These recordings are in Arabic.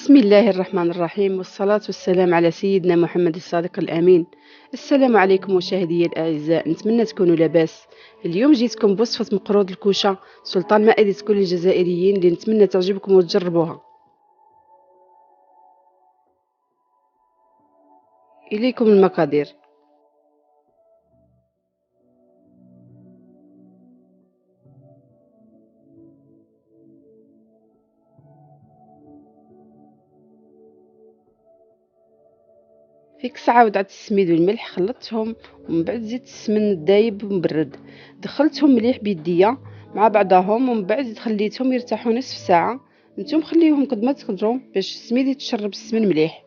بسم الله الرحمن الرحيم، والصلاة والسلام على سيدنا محمد الصادق الأمين. السلام عليكم مشاهدي الأعزاء، نتمنى تكونوا لاباس. اليوم جيتكم بوصفة مقروض الكوشة، سلطان مائدة كل الجزائريين، اللي نتمنى تعجبكم وتجربوها. إليكم المقادير. في كسعة وضعت السميد والملح، خلطتهم ومن بعد زدت السمن الدايب مبرد، دخلتهم مليح بيديا مع بعضهم، ومن بعد خليتهم يرتاحوا نصف ساعة. نتوما خليوهم قد ما تقدروا باش السميد يتشرب السمن مليح.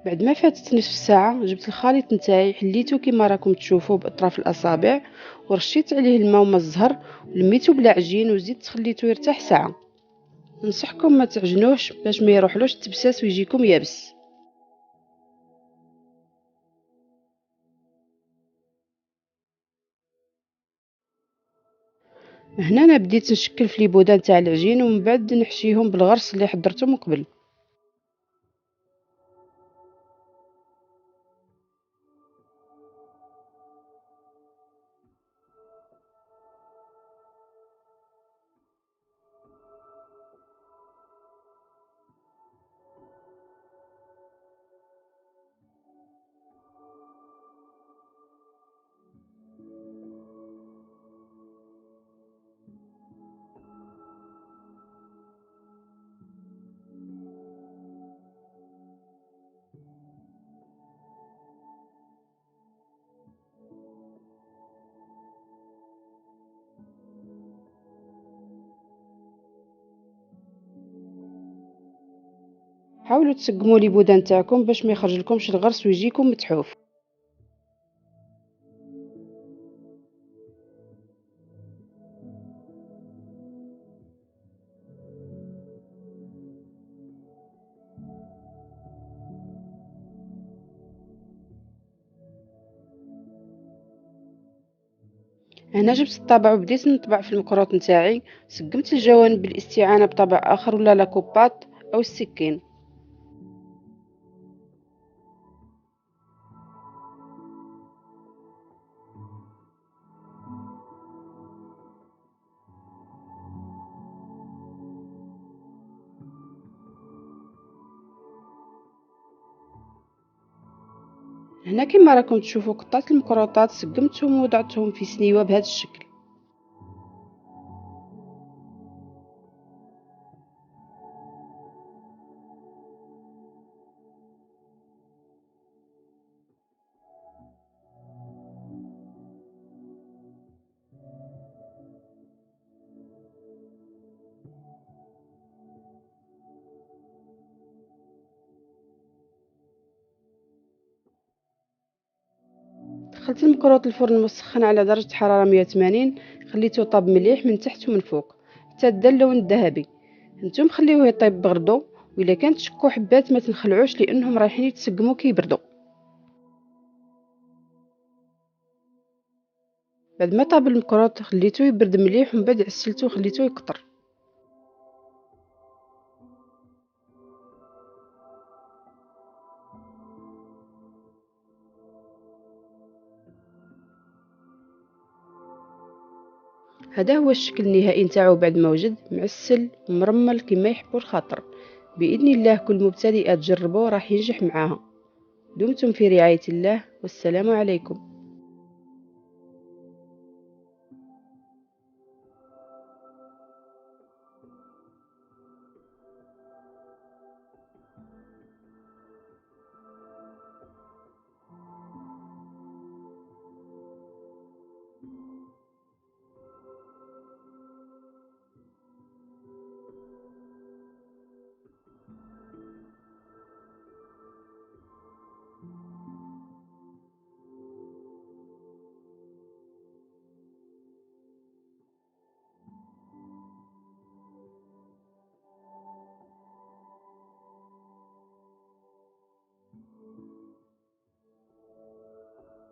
بعد ما فاتت نصف ساعة جبت الخليط نتاعي، حليته كما راكم تشوفوا باطراف الاصابع، ورشيت عليه الماء وما الزهر، ولميته بلا عجين، وزيدت خليته يرتاح ساعة. ننصحكم ما تعجنوش باش ما يروحلوش التبساس ويجيكم يابس. هنا انا بديت نشكل في لي بودان تاع العجين، ومن بعد نحشيهم بالغرس اللي حضرته من قبل. حاولوا تسقموا لي بودان تاعكم باش ما يخرجلكمش الغرس ويجيكم متحوف. هنا جبت الطابع وبديت نطبع في المقروط نتاعي، سقمت الجوانب بالاستعانة بطابع اخر ولا لاكوباط او السكين. هنا كما راكم تشوفوا قطعت المقروطات، سقمتهم ووضعتهم في سنيوة بهذا الشكل. دخلت المقروط الفرن المسخن على درجة حرارة 180، خليته طاب مليح من تحت ومن فوق حتى دا اللون الذهبي. نتوما خليوه يطيب بغردو، واذا كان تشكوا حبات ما تنخلعوش لانهم رايحين يتسقموا كي يبردوا. بعد ما طاب المقروط خليته يبرد مليح، ومن بعد عسلته وخليته يقطر. هذا هو الشكل النهائي نتاعو بعد ما وجد معسل ومرمل كما يحبوا الخاطر. باذن الله كل مبتدئه تجربوه راح ينجح معاها. دمتم في رعاية الله، والسلام عليكم.